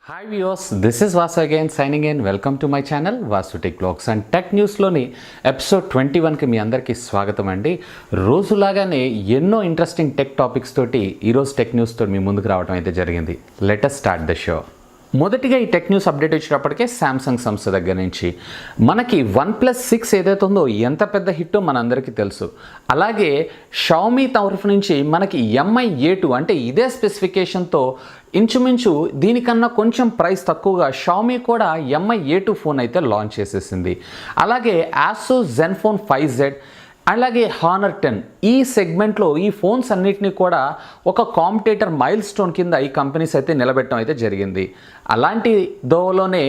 Hi viewers, this is Vasu again signing in. Welcome to my channel Vaasutechvlogs and Tech News లోని episode 21 కి మీ అందరికీ స్వాగతం అండి. రోజులాగానే ఎన్నో ఇంట్రెస్టింగ్ టెక్ టాపిక్స్ తోటి ఈరోజు టెక్ న్యూస్ తోటి మీ ముందుకు రావడం అయితే జరిగింది. Let us start the show. మొదటిగా ఈ టెక్ న్యూస్ అప్డేట్ వచ్చేటప్పటికే శాంసంగ్ సంస్థ దగ్గర నుంచి మనకి OnePlus 6 ఏదైతే ఉందో ఎంత పెద్ద హిట్టో మనందరికీ తెలుసు. అలాగే షామీ తరఫు నుంచి మనకి MI A2 అంటే ఇదే స్పెసిఫికేషన్తో ఇంచుమించు దీనికన్నా కొంచెం ప్రైస్ తక్కువగా షామీ కూడా MI A2 ఫోన్ అయితే లాంచ్ చేసేసింది. అలాగే ఆసూస్ జెన్ఫోన్ 5Z అలాగే హానర్ 10 ఈ సెగ్మెంట్లో ఈ ఫోన్స్ అన్నిటినీ కూడా ఒక కాంపిటేటర్ మైల్ స్టోన్ కింద ఈ కంపెనీస్ అయితే నిలబెట్టడం అయితే జరిగింది. అలాంటి దోవలోనే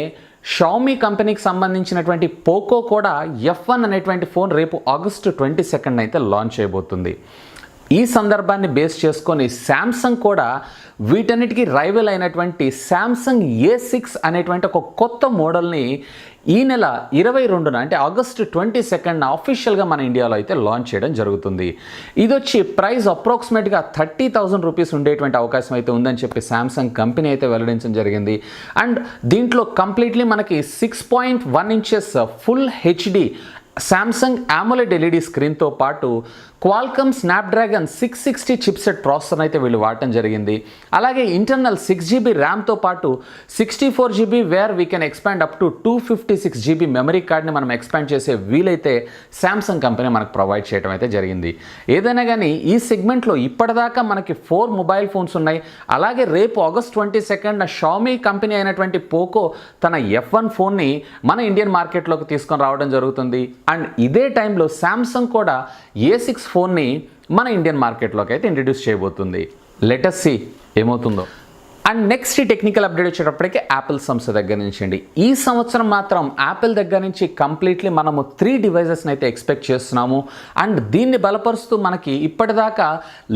షామీ కంపెనీకి సంబంధించినటువంటి పోకో కూడా F1 అనేటువంటి ఫోన్ రేపు ఆగస్టు 22 అయితే లాంచ్ చేయబోతుంది. ఈ సందర్భాన్ని బేస్ చేసుకొని శాంసంగ్ కూడా వీటన్నిటికీ రైవల్ అయినటువంటి శాంసంగ్ A6 అనేటువంటి ఒక కొత్త మోడల్ని ఈ నెల 22న అంటే ఆగస్టు 22న అఫీషియల్గా మన ఇండియాలో అయితే లాంచ్ చేయడం జరుగుతుంది. ఇది వచ్చి ప్రైస్ అప్రాక్సిమేట్గా 30,000 రూపీస్ ఉండేటువంటి అవకాశం అయితే ఉందని చెప్పి శాంసంగ్ కంపెనీ అయితే వెల్లడించడం జరిగింది. అండ్ దీంట్లో కంప్లీట్లీ మనకి 6.1 inches full HD Samsung AMOLED LED స్క్రీన్తో పాటు క్వాల్కమ్ స్నాప్డ్రాగన్ 660 చిప్సెట్ ప్రాసెసర్ అయితే వీళ్ళు వాడటం జరిగింది. అలాగే ఇంటర్నల్ 6GB ర్యామ్తో పాటు 64GB where we can expand up to 256GB memory కార్డ్ని మనం ఎక్స్పాండ్ చేసే వీలైతే శాంసంగ్ కంపెనీ మనకు ప్రొవైడ్ చేయడం అయితే జరిగింది. ఏదైనా కానీ ఈ సెగ్మెంట్లో ఇప్పటిదాకా మనకి 4 మొబైల్ ఫోన్స్ ఉన్నాయి. అలాగే రేపు ఆగస్ట్ 22న షామీ కంపెనీ అయినటువంటి పోకో తన F1 ఫోన్ని మన ఇండియన్ మార్కెట్లోకి తీసుకొని రావడం జరుగుతుంది. అండ్ ఇదే టైంలో శాంసంగ్ కూడా A6 ఫోన్ని మన ఇండియన్ మార్కెట్లోకి అయితే ఇంట్రడ్యూస్ చేయబోతుంది. లెట్ us సీ ఏమవుతుందో. అండ్ నెక్స్ట్ టెక్నికల్ అప్డేట్ వచ్చేటప్పటికి యాపిల్ సంస్థ దగ్గర నుంచి అండి. ఈ సంవత్సరం మాత్రం యాపిల్ దగ్గర నుంచి కంప్లీట్లీ మనము 3 డివైజెస్ని అయితే ఎక్స్పెక్ట్ చేస్తున్నాము. అండ్ దీన్ని బలపరుస్తూ మనకి ఇప్పటిదాకా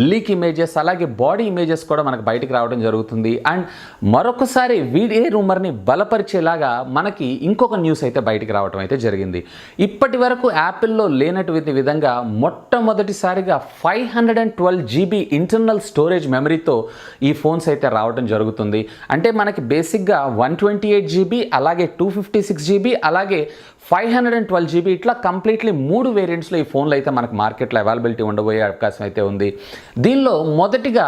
లీక్ ఇమేజెస్ అలాగే బాడీ ఇమేజెస్ కూడా మనకు బయటికి రావడం జరుగుతుంది. అండ్ మరొకసారి వీడియో రూమర్ని బలపరిచేలాగా మనకి ఇంకొక న్యూస్ అయితే బయటికి రావడం అయితే జరిగింది. ఇప్పటి వరకు యాపిల్లో లేనటువంటి విధంగా మొట్టమొదటిసారిగా 512GB ఇంటర్నల్ స్టోరేజ్ మెమరీతో ఈ ఫోన్స్ అయితే రావడం జరుగుతుంది. అంటే మనకి బేసిక్గా 128GB అలాగే 256GB అలాగే 512GB ఇట్లా కంప్లీట్లీ 3 వేరియంట్స్లో ఈ ఫోన్లు అయితే మనకు మార్కెట్లో అవైలబిలిటీ ఉండబోయే అవకాశం అయితే ఉంది. దీనిలో మొదటిగా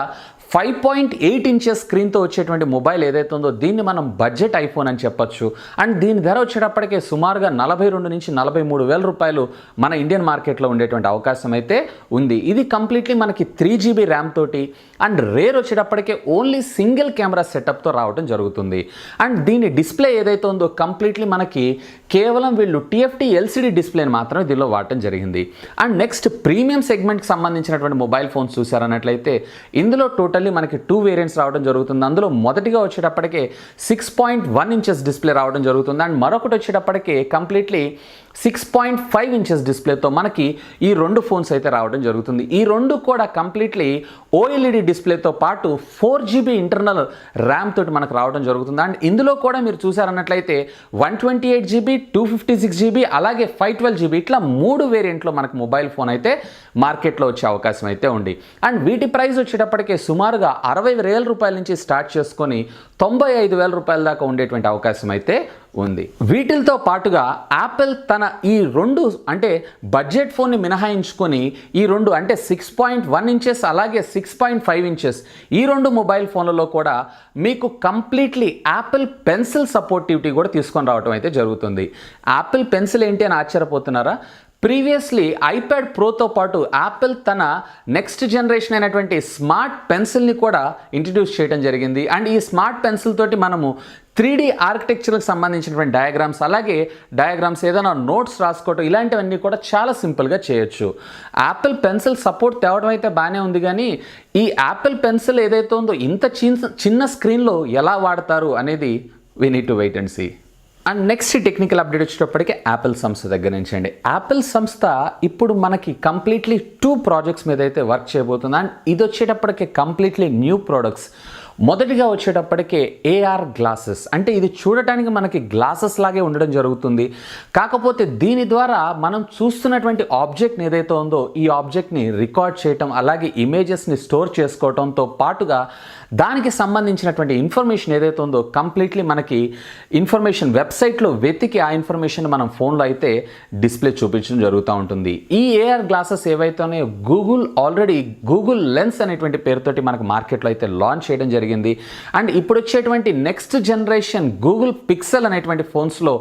5.8 ఇంచెస్ స్క్రీన్తో వచ్చేటువంటి మొబైల్ ఏదైతే ఉందో దీన్ని మనం బడ్జెట్ ఐఫోన్ అని చెప్పొచ్చు. అండ్ దీని ధర వచ్చేటప్పటికే సుమారుగా 42 నుంచి 43 వేల రూపాయలు మన ఇండియన్ మార్కెట్లో ఉండేటువంటి అవకాశం అయితే ఉంది. ఇది కంప్లీట్లీ మనకి 3GB ర్యామ్ తోటి అండ్ రేర్ వచ్చేటప్పటికే ఓన్లీ సింగిల్ కెమెరా సెటప్తో రావడం జరుగుతుంది. అండ్ దీని డిస్ప్లే ఏదైతే ఉందో కంప్లీట్లీ మనకి కేవలం వీళ్ళు TFT LCD డిస్ప్లేని మాత్రమే దీనిలో వాడటం జరిగింది. అండ్ నెక్స్ట్ ప్రీమియం సెగ్మెంట్కి సంబంధించినటువంటి మొబైల్ ఫోన్స్ చూసారన్నట్లయితే ఇందులో టోటల్లీ మనకి 2 వేరియంట్స్ రావడం జరుగుతుంది. అందులో మొదటిగా వచ్చేటప్పటికే 6.1 ఇంచెస్ డిస్ప్లే రావడం జరుగుతుంది. అండ్ మరొకటి వచ్చేటప్పటికే కంప్లీట్లీ 6.5 ఇంచెస్ డిస్ప్లేతో మనకి ఈ 2 ఫోన్స్ అయితే రావడం జరుగుతుంది. ఈ 2 కూడా కంప్లీట్లీ OLED డిస్ప్లేతో పాటు 4GB ఇంటర్నల్ ర్యామ్ తోటి మనకు రావడం జరుగుతుంది. అండ్ ఇందులో కూడా మీరు చూసారన్నట్లయితే 128GB 256GB అలాగే 512GB ఇట్లా 3 వేరియంట్లో మనకు మొబైల్ ఫోన్ అయితే మార్కెట్లో వచ్చే అవకాశం అయితే ఉంది. అండ్ వీటి ప్రైస్ వచ్చేటప్పటికే సుమారుగా 60,000 రూపాయల నుంచి స్టార్ట్ చేసుకొని 95,000 రూపాయల దాకా ఉండేటువంటి అవకాశం అయితే ఉంది. వీటితో పాటుగా యాపిల్ తన ఈ 2 అంటే బడ్జెట్ ఫోన్ని మినహాయించుకొని ఈ 2 అంటే 6.1 ఇంచెస్ అలాగే 6.5 ఇంచెస్ ఈ 2 మొబైల్ ఫోన్లలో కూడా మీకు కంప్లీట్లీ యాపిల్ పెన్సిల్ సపోర్టివిటీ కూడా తీసుకొని రావడం అయితే జరుగుతుంది. యాపిల్ పెన్సిల్ ఏంటి అని ఆశ్చర్యపోతున్నారా? ప్రీవియస్లీ ఐప్యాడ్ ప్రోతో పాటు యాపిల్ తన నెక్స్ట్ జనరేషన్ అయినటువంటి స్మార్ట్ పెన్సిల్ని కూడా ఇంట్రడ్యూస్ చేయడం జరిగింది. అండ్ ఈ స్మార్ట్ పెన్సిల్ తోటి మనము 3D ఆర్కిటెక్చర్కి సంబంధించినటువంటి డయాగ్రామ్స్ ఏదైనా నోట్స్ రాసుకోవటం ఇలాంటివన్నీ కూడా చాలా సింపుల్గా చేయొచ్చు. యాపిల్ పెన్సిల్ సపోర్ట్ తేవడం అయితే బాగానే ఉంది, కానీ ఈ యాపిల్ పెన్సిల్ ఏదైతే ఉందో ఇంత చిన్న స్క్రీన్లో ఎలా వాడతారు అనేది we need to wait and see. And next technical update వచ్చేటప్పటికి యాపిల్ సంస్థ దగ్గర నుంచి అండి. యాపిల్ సంస్థ ఇప్పుడు మనకి కంప్లీట్లీ 2 ప్రాజెక్ట్స్ మీద అయితే వర్క్ చేయబోతుంది. అండ్ ఇది వచ్చేటప్పటికి కంప్లీట్లీ న్యూ ప్రోడక్ట్స్. మొదటిగా వచ్చేటప్పటికే AR గ్లాసెస్, అంటే ఇది చూడటానికి మనకి గ్లాసెస్ లాగే ఉండడం జరుగుతుంది. కాకపోతే దీని ద్వారా మనం చూస్తున్నటువంటి ఆబ్జెక్ట్ని ఏదైతే ఉందో ఈ ఆబ్జెక్ట్ని రికార్డ్ చేయటం అలాగే ఇమేజెస్ని స్టోర్ చేసుకోవడంతో పాటుగా దానికి సంబంధించినటువంటి ఇన్ఫర్మేషన్ ఏదైతే ఉందో కంప్లీట్లీ మనకి ఇన్ఫర్మేషన్ వెబ్సైట్లో వెతికి ఆ ఇన్ఫర్మేషన్ మనం ఫోన్లో అయితే డిస్ప్లే చూపించడం జరుగుతూ ఉంటుంది. ఈ ఏఆర్ గ్లాసెస్ ఏవైతేనే ఆల్రెడీ గూగుల్ లెన్స్ అనేటువంటి పేరుతోటి మనకు మార్కెట్లో అయితే లాంచ్ చేయడం జరిగింది. అండ్ ఇప్పుడు వచ్చేటువంటి నెక్స్ట్ జనరేషన్ గూగుల్ పిక్సెల్ అనేటువంటి ఫోన్స్లో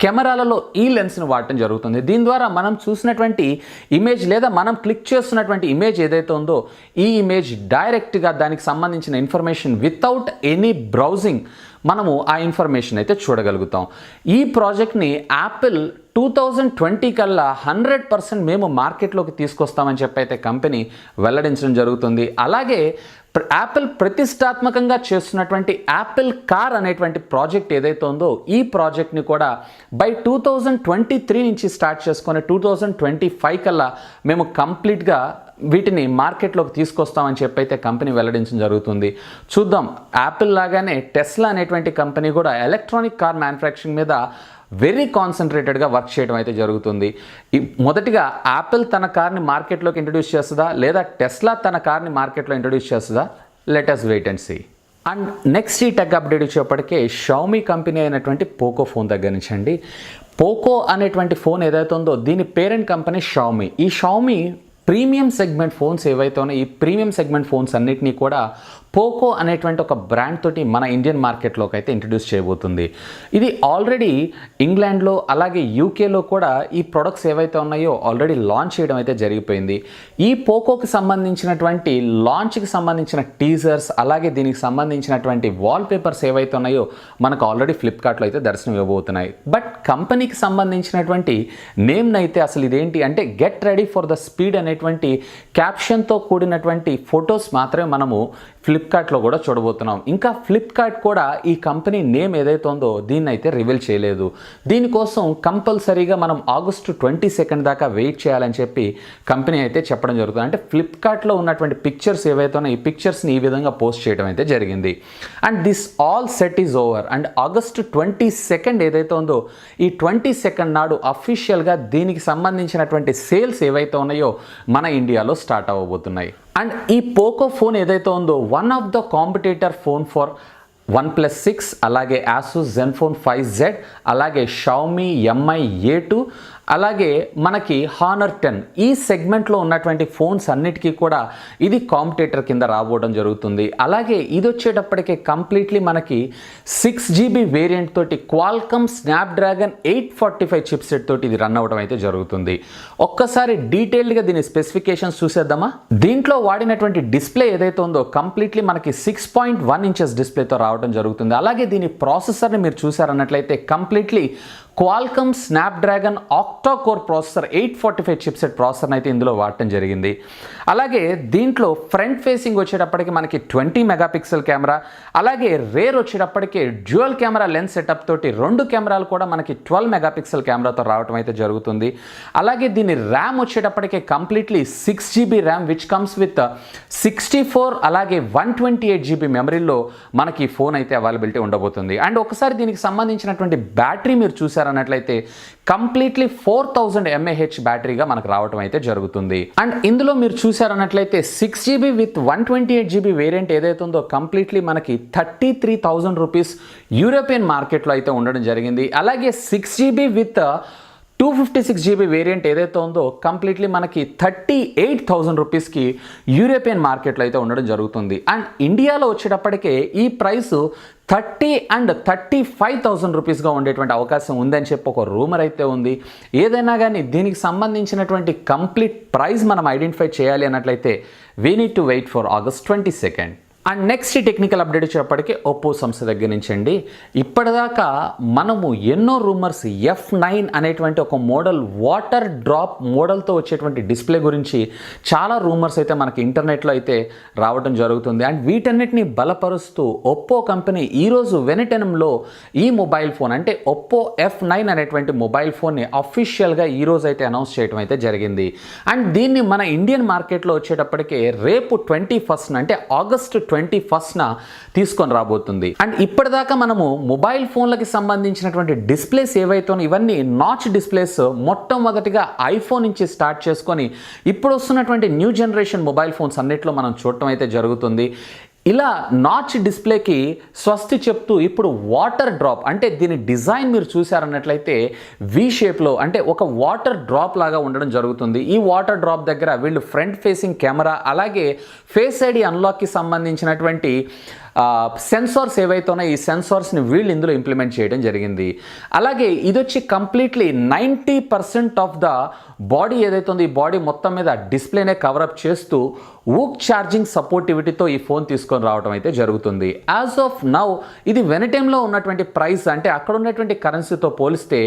కెమెరాలలో ఈ లెన్స్ను వాడటం జరుగుతుంది. దీని ద్వారా మనం చూసినటువంటి ఇమేజ్ లేదా మనం క్లిక్ చేస్తున్నటువంటి ఇమేజ్ ఏదైతే ఉందో ఈ ఇమేజ్ డైరెక్ట్గా దానికి సంబంధించిన ఇన్ఫర్మేషన్ వితౌట్ ఎనీ బ్రౌజింగ్ మనము ఆ ఇన్ఫర్మేషన్ అయితే చూడగలుగుతాం. ఈ ప్రాజెక్ట్ని యాపిల్ 2020 కల్లా 100% మేము మార్కెట్లోకి తీసుకొస్తామని చెప్పి అయితే కంపెనీ వెల్లడించడం జరుగుతుంది. అలాగే యాపిల్ ప్రతిష్టాత్మకంగా చేస్తున్నటువంటి యాపిల్ కార్ అనేటువంటి ప్రాజెక్ట్ ఏదైతే ఉందో ఈ ప్రాజెక్ట్ని కూడా బై 2023 నుంచి స్టార్ట్ చేసుకొని 2025 కల్లా మేము కంప్లీట్గా వీటిని మార్కెట్లోకి తీసుకొస్తామని చెప్పి అయితే కంపెనీ వెల్లడించడం జరుగుతుంది. చూద్దాం, యాపిల్ లాగానే టెస్లా అనేటువంటి కంపెనీ కూడా ఎలక్ట్రానిక్ కార్ మ్యానుఫ్యాక్చరింగ్ మీద వెరీ కాన్సన్ట్రేటెడ్గా వర్క్ చేయడం అయితే జరుగుతుంది. మొదటిగా యాపిల్ తన కార్ని మార్కెట్లోకి ఇంట్రడ్యూస్ చేస్తుందా లేదా టెస్లా తన కార్ని మార్కెట్లో ఇంట్రడ్యూస్ చేస్తుందా? Let us wait and see. And next ఈ టెక్ అప్డేట్ వచ్చేప్పటికే షామీ కంపెనీ అయినటువంటి పోకో ఫోన్ దగ్గర నుంచి అండి. పోకో అనేటువంటి ఫోన్ ఏదైతే ఉందో దీని పేరెంట్ కంపెనీ షామీ. ఈ షామీ ప్రీమియం సెగ్మెంట్ ఫోన్స్ ఏవైతే ఉన్నాయో ఈ ప్రీమియం సెగ్మెంట్ ఫోన్స్ అన్నిటినీ కూడా పోకో అనేటువంటి ఒక బ్రాండ్ తోటి మన ఇండియన్ మార్కెట్లోకి అయితే ఇంట్రడ్యూస్ చేయబోతుంది. ఇది ఆల్రెడీ ఇంగ్లాండ్లో అలాగే యూకేలో కూడా ఈ ప్రొడక్ట్స్ ఏవైతే ఉన్నాయో ఆల్రెడీ లాంచ్ చేయడం అయితే జరిగిపోయింది. ఈ పోకోకి సంబంధించినటువంటి లాంచ్కి సంబంధించిన టీజర్స్ అలాగే దీనికి సంబంధించినటువంటి వాల్పేపర్స్ ఏవైతే ఉన్నాయో మనకు ఆల్రెడీ ఫ్లిప్కార్ట్లో అయితే దర్శనం ఇవ్వబోతున్నాయి. బట్ కంపెనీకి సంబంధించినటువంటి నేమ్ని అయితే అసలు ఇదేంటి అంటే get ready for the speed అనేటువంటి క్యాప్షన్తో కూడినటువంటి ఫొటోస్ మాత్రమే మనము ఫ్లిప్కార్ట్లో కూడా చూడబోతున్నాం. ఇంకా ఫ్లిప్కార్ట్ కూడా ఈ కంపెనీ నేమ్ ఏదైతే ఉందో దీన్ని అయితే రివీల్ చేయలేదు. దీనికోసం కంపల్సరీగా మనం ఆగస్టు 22 దాకా వెయిట్ చేయాలని చెప్పి కంపెనీ అయితే చెప్పడం జరుగుతుంది. అంటే ఫ్లిప్కార్ట్లో ఉన్నటువంటి పిక్చర్స్ ఏవైతే ఉన్నాయో ఈ పిక్చర్స్ని ఈ విధంగా పోస్ట్ చేయడం అయితే జరిగింది. And this all set is over. And August 22 ఏదైతే ఉందో ఈ 22 నాడు అఫీషియల్గా దీనికి సంబంధించినటువంటి సేల్స్ ఏవైతే ఉన్నాయో మన ఇండియాలో స్టార్ట్ అవ్వబోతున్నాయి. అండ్ ఈ పోకో ఫోన్ ఏదైతే ఉందో one of the competitor phone for OnePlus 6 అలాగే ఆసూస్ జెన్ఫోన్ 5Z అలాగే షామీ MI A2 అలాగే మనకి హానర్ 10 ఈ సెగ్మెంట్లో ఉన్నటువంటి ఫోన్స్ అన్నిటికీ కూడా ఇది కాంపిటేటర్ కింద రాబోవడం జరుగుతుంది. అలాగే ఇది వచ్చేటప్పటికే కంప్లీట్లీ మనకి 6GB వేరియంట్ తోటి క్వాల్కమ్ స్నాప్డ్రాగన్ 845 చిప్సెట్ తోటి ఇది రన్ అవ్వడం అయితే జరుగుతుంది. ఒక్కసారి డీటెయిల్డ్గా దీని స్పెసిఫికేషన్స్ చూసేద్దామా. దీంట్లో వాడినటువంటి డిస్ప్లే ఏదైతే ఉందో కంప్లీట్లీ మనకి 6.1 ఇంచెస్ డిస్ప్లేతో రావడం జరుగుతుంది. అలాగే దీని ప్రాసెసర్ని మీరు చూసారన్నట్లయితే completely Qualcomm Snapdragon octa core processor 845 chipset ప్రాసెసర్ని అయితే ఇందులో వాడటం జరిగింది. అలాగే దీంట్లో ఫ్రంట్ ఫేసింగ్ వచ్చేటప్పటికి మనకి 20 మెగాపిక్సెల్ కెమెరా అలాగే రేర్ వచ్చేటప్పటికి డ్యూయల్ కెమెరా లెన్స్ సెటప్ తోటి 2 కెమెరాలు కూడా మనకి 12 మెగాపిక్సెల్ కెమెరాతో రావడం అయితే జరుగుతుంది. అలాగే దీని ర్యామ్ వచ్చేటప్పటికి completely 6GB RAM which comes with 64 అలాగే 128GB మెమరీలో మనకి ఈ ఫోన్ అయితే అవైలబిలిటీ ఉండబోతుంది. అండ్ ఒకసారి దీనికి సంబంధించినటువంటి బ్యాటరీ మీరు చూసారు అన్నట్లయితే కంప్లీట్లీ 4000 mAh బ్యాటరీగా మనకు రావడం అయితే జరుగుతుంది. అండ్ ఇందులో మీరు చూసారన్నట్లయితే 6GB విత్ 128GB వేరియంట్ ఏదైతే ఉందో కంప్లీట్లీ మనకి 33,000 రూపీస్ యూరోపియన్ మార్కెట్లో అయితే ఉండడం జరిగింది. అలాగే 6GB విత్ 256GB వేరియంట్ ఏదైతే ఉందో కంప్లీట్లీ మనకి 38,000 రూపీస్కి యూరోపియన్ మార్కెట్లో అయితే ఉండడం జరుగుతుంది. అండ్ ఇండియాలో వచ్చేటప్పటికే ఈ ప్రైస్ 30 అండ్ 35,000 రూపీస్గా ఉండేటువంటి అవకాశం ఉందని చెప్పి ఒక రూమర్ అయితే ఉంది. ఏదైనా కానీ దీనికి సంబంధించినటువంటి కంప్లీట్ ప్రైస్ మనం ఐడెంటిఫై చేయాలి అన్నట్లయితే we need to wait for August 22. And next technical update వచ్చేప్పటికీ ఒప్పో సంస్థ దగ్గర నుంచి అండి. ఇప్పటిదాకా మనము ఎన్నో రూమర్స్ F9 అనేటువంటి ఒక మోడల్ వాటర్ డ్రాప్ మోడల్తో వచ్చేటువంటి డిస్ప్లే గురించి చాలా రూమర్స్ అయితే మనకి ఇంటర్నెట్లో అయితే రావడం జరుగుతుంది. అండ్ వీటన్నిటిని బలపరుస్తూ ఒప్పో కంపెనీ ఈరోజు వెనిటెనంలో ఈ మొబైల్ ఫోన్ అంటే ఒప్పో F9 అనేటువంటి మొబైల్ ఫోన్ని అఫీషియల్గా ఈరోజు అయితే అనౌన్స్ చేయడం అయితే జరిగింది. అండ్ దీన్ని మన ఇండియన్ మార్కెట్లో వచ్చేటప్పటికే రేపు 21 అంటే ఆగస్టు 21న తీసుకొని రాబోతుంది. అండ్ ఇప్పటిదాకా మనము మొబైల్ ఫోన్లకి సంబంధించినటువంటి డిస్ప్లేస్ ఏవైతే ఇవన్నీ నాచ్ డిస్ప్లేస్ మొట్టమొదటిగా ఐఫోన్ నుంచి స్టార్ట్ చేసుకొని ఇప్పుడు వస్తున్నటువంటి న్యూ జనరేషన్ మొబైల్ ఫోన్స్ అన్నిట్లో మనం చూడటం అయితే జరుగుతుంది. ఇలా నాచ్ డిస్ప్లేకి స్వస్తి చెప్తూ ఇప్పుడు వాటర్ డ్రాప్, అంటే దీని డిజైన్ మీరు చూసారన్నట్లయితే వి షేప్లో, అంటే ఒక వాటర్ డ్రాప్ లాగా ఉండడం జరుగుతుంది. ఈ వాటర్ డ్రాప్ దగ్గర వీళ్ళు ఫ్రంట్ ఫేసింగ్ కెమెరా అలాగే ఫేస్ ఐడి అన్లాక్కి సంబంధించినటువంటి సెన్సార్స్ ఏవైతే ఉన్నాయో ఈ సెన్సార్స్ని వీళ్ళు ఇందులో ఇంప్లిమెంట్ చేయడం జరిగింది. అలాగే ఇది వచ్చి కంప్లీట్లీ 90% ఆఫ్ ద బాడీ ఏదైతే ఉందో ఈ బాడీ మొత్తం మీద డిస్ప్లేనే కవరప్ చేస్తూ ఊక్ ఛార్జింగ్ సపోర్టివిటీతో ఈ ఫోన్ తీసుకొని రావడం అయితే జరుగుతుంది. యాజ్ ఆఫ్ నౌ ఇది వెనటైమ్లో ఉన్నటువంటి ప్రైస్, అంటే అక్కడ ఉన్నటువంటి కరెన్సీతో పోలిస్తే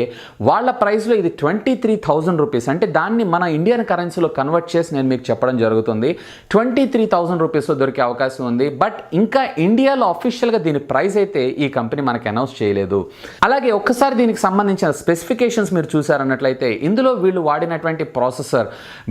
వాళ్ళ ప్రైస్లో ఇది 23,000 రూపీస్, అంటే దాన్ని మన ఇండియన్ కరెన్సీలో కన్వర్ట్ చేసి నేను మీకు చెప్పడం జరుగుతుంది. 23,000 రూపీస్లో దొరికే అవకాశం ఉంది. బట్ ఇంకా ఇండియాలో అఫీషియల్గా దీని ప్రైస్ అయితే ఈ కంపెనీ మనకి అనౌన్స్ చేయలేదు. అలాగే ఒక్కసారి దీనికి సంబంధించిన స్పెసిఫికేషన్స్ మీరు చూసారన్నట్లయితే ఇందులో వీళ్ళు వాడినటువంటి ప్రాసెసర్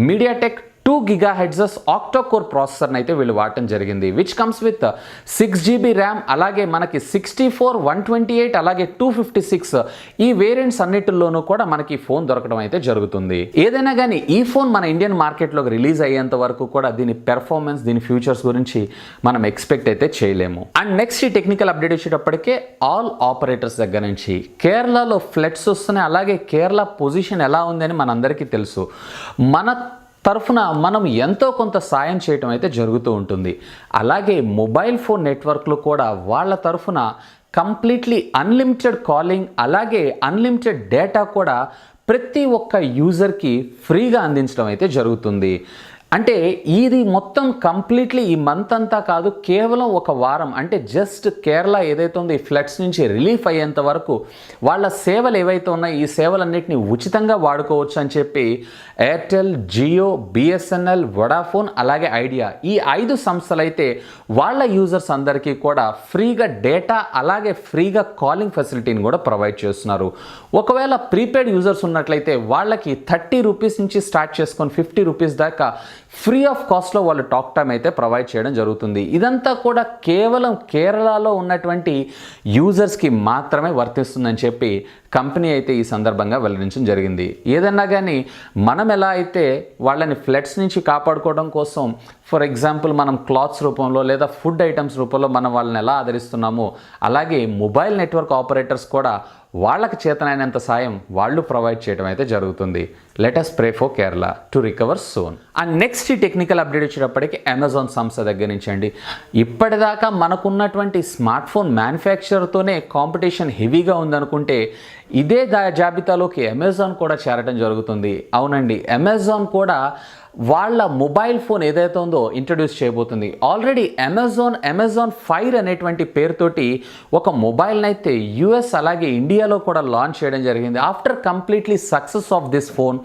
MediaTek 2 GHz ఆక్టోకోర్ ప్రాసెసర్ని అయితే వీళ్ళు వాడటం జరిగింది, which comes with 6GB RAM, అలాగే మనకి 64, 128 అలాగే 256 ఈ వేరియంట్స్ అన్నిటిలోనూ కూడా మనకి ఫోన్ దొరకడం అయితే జరుగుతుంది. ఏదైనా కానీ ఈ ఫోన్ మన ఇండియన్ మార్కెట్లోకి రిలీజ్ అయ్యేంత వరకు కూడా దీని పెర్ఫార్మెన్స్, దీని ఫ్యూచర్స్ గురించి మనం ఎక్స్పెక్ట్ అయితే చేయలేము. అండ్ నెక్స్ట్ ఈ టెక్నికల్ అప్డేట్ వచ్చేటప్పటికే ఆల్ ఆపరేటర్స్ దగ్గర నుంచి కేరళలో ఫ్లడ్స్ వస్తున్నాయి. అలాగే కేరళ పొజిషన్ ఎలా ఉందని మనందరికీ తెలుసు. మన తరఫున మనం ఎంతో కొంత సాయం చేయటం అయితే జరుగుతూ ఉంటుంది. అలాగే మొబైల్ ఫోన్ నెట్వర్క్లు కూడా వాళ్ళ తరఫున కంప్లీట్లీ అన్లిమిటెడ్ కాలింగ్ అలాగే అన్లిమిటెడ్ డేటా కూడా ప్రతి ఒక్క యూజర్కి ఫ్రీగా అందించడం అయితే జరుగుతుంది. అంటే ఇది మొత్తం కంప్లీట్లీ ఈ మంత్ అంతా కాదు, కేవలం ఒక వారం, అంటే జస్ట్ కేరళ ఏదైతే ఉందో ఈ ఫ్లడ్స్ నుంచి రిలీఫ్ అయ్యేంత వరకు వాళ్ళ సేవలు ఏవైతే ఉన్నాయో ఈ సేవలన్నింటినీ ఉచితంగా వాడుకోవచ్చు అని చెప్పి ఎయిర్టెల్, జియో, బిఎస్ఎన్ఎల్, వొడాఫోన్ అలాగే ఐడియా ఈ 5 సంస్థలు అయితే వాళ్ళ యూజర్స్ అందరికీ కూడా ఫ్రీగా డేటా అలాగే ఫ్రీగా కాలింగ్ ఫెసిలిటీని కూడా ప్రొవైడ్ చేస్తున్నారు. ఒకవేళ ప్రీపెయిడ్ యూజర్స్ ఉన్నట్లయితే వాళ్ళకి 30 రూపీస్ నుంచి స్టార్ట్ చేసుకొని 50 రూపీస్ దాకా ఫ్రీ ఆఫ్ కాస్ట్లో వాళ్ళు టాక్ టైమ్ అయితే ప్రొవైడ్ చేయడం జరుగుతుంది. ఇదంతా కూడా కేవలం కేరళలో ఉన్నటువంటి యూజర్స్కి మాత్రమే వర్తిస్తుందని చెప్పి కంపెనీ అయితే ఈ సందర్భంగా వెల్లడించడం జరిగింది. ఏదన్నా కానీ మనం ఎలా అయితే వాళ్ళని ఫ్లడ్స్ నుంచి కాపాడుకోవడం కోసం ఫర్ ఎగ్జాంపుల్ మనం క్లాత్స్ రూపంలో లేదా ఫుడ్ ఐటమ్స్ రూపంలో మనం వాళ్ళని ఎలా ఆదరిస్తున్నామో అలాగే మొబైల్ నెట్వర్క్ ఆపరేటర్స్ కూడా వాళ్ళకి చేతనైనంత సాయం వాళ్ళు ప్రొవైడ్ చేయడం అయితే జరుగుతుంది. Let us pray for Kerala to recover soon. And next technical update వచ్చేటప్పటికి అమెజాన్ సంస్థ దగ్గర నుంచి అండి. ఇప్పటిదాకా మనకున్నటువంటి స్మార్ట్ ఫోన్ మ్యానుఫ్యాక్చరర్తోనే కాంపిటీషన్ హెవీగా ఉందనుకుంటే ఇదే జాబితాలోకి అమెజాన్ కూడా చేరడం జరుగుతుంది. అవునండి, అమెజాన్ కూడా వాళ్ళ మొబైల్ ఫోన్ ఏదైతే ఉందో ఇంట్రడ్యూస్ చేయబోతుంది. ఆల్రెడీ అమెజాన్ ఫైర్ అనేటువంటి పేరుతోటి ఒక మొబైల్ని అయితే యుఎస్ అలాగే ఇండియాలో కూడా లాంచ్ చేయడం జరిగింది. After completely success of this phone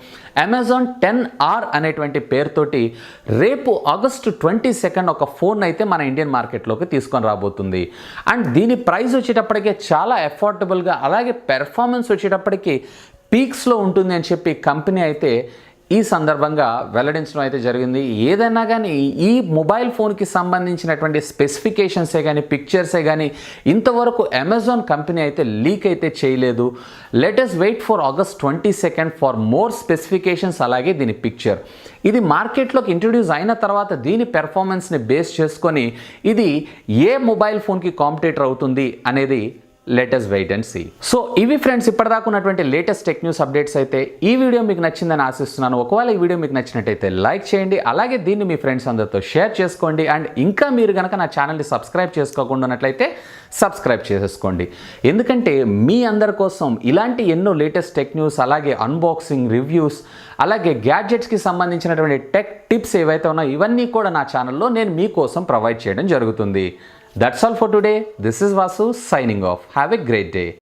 Amazon 10R అనేటువంటి పేరుతోటి రేపు ఆగస్టు 22 ఒక ఫోన్ అయితే మన ఇండియన్ మార్కెట్లోకి తీసుకొని రాబోతుంది. అండ్ దీని ప్రైస్ వచ్చేటప్పటికే చాలా అఫోర్డబుల్గా అలాగే పెర్ఫార్మెన్స్ వచ్చేటప్పటికి పీక్స్లో ఉంటుంది అని చెప్పి కంపెనీ అయితే ఈ సందర్భంగా వెల్లడించడం అయితే జరిగింది. ఏదైనా కానీ ఈ మొబైల్ ఫోన్కి సంబంధించినటువంటి స్పెసిఫికేషన్సే కానీ పిక్చర్సే కానీ ఇంతవరకు అమెజాన్ కంపెనీ అయితే లీక్ అయితే చేయలేదు. Let us wait for August 22 for more specifications అలాగే దీని పిక్చర్. ఇది మార్కెట్లోకి ఇంట్రడ్యూస్ అయిన తర్వాత దీని పెర్ఫార్మెన్స్ని బేస్ చేసుకొని ఇది ఏ మొబైల్ ఫోన్కి కాంపిటేటర్ అవుతుంది అనేది let us wait and see. So ఇవి ఫ్రెండ్స్ ఇప్పటిదాకా ఉన్నటువంటి లేటెస్ట్ టెక్ న్యూస్ అప్డేట్స్ అయితే. ఈ వీడియో మీకు నచ్చిందని ఆశిస్తున్నాను. ఒకవేళ ఈ వీడియో మీకు నచ్చినట్టయితే లైక్ చేయండి, అలాగే దీన్ని మీ ఫ్రెండ్స్ అందరితో షేర్ చేసుకోండి. అండ్ ఇంకా మీరు కనుక నా ఛానల్ని సబ్స్క్రైబ్ చేసుకోకుండా ఉన్నట్లయితే సబ్స్క్రైబ్ చేసేసుకోండి. ఎందుకంటే మీ అందరి కోసం ఇలాంటి ఎన్నో లేటెస్ట్ టెక్ న్యూస్ అలాగే అన్బాక్సింగ్ రివ్యూస్ అలాగే గ్యాడ్జెట్స్కి సంబంధించినటువంటి టెక్ టిప్స్ ఏవైతే ఉన్నాయో ఇవన్నీ కూడా నా ఛానల్లో నేను మీకోసం ప్రొవైడ్ చేయడం జరుగుతుంది. That's all for today. This is Vasu signing off. Have a great day.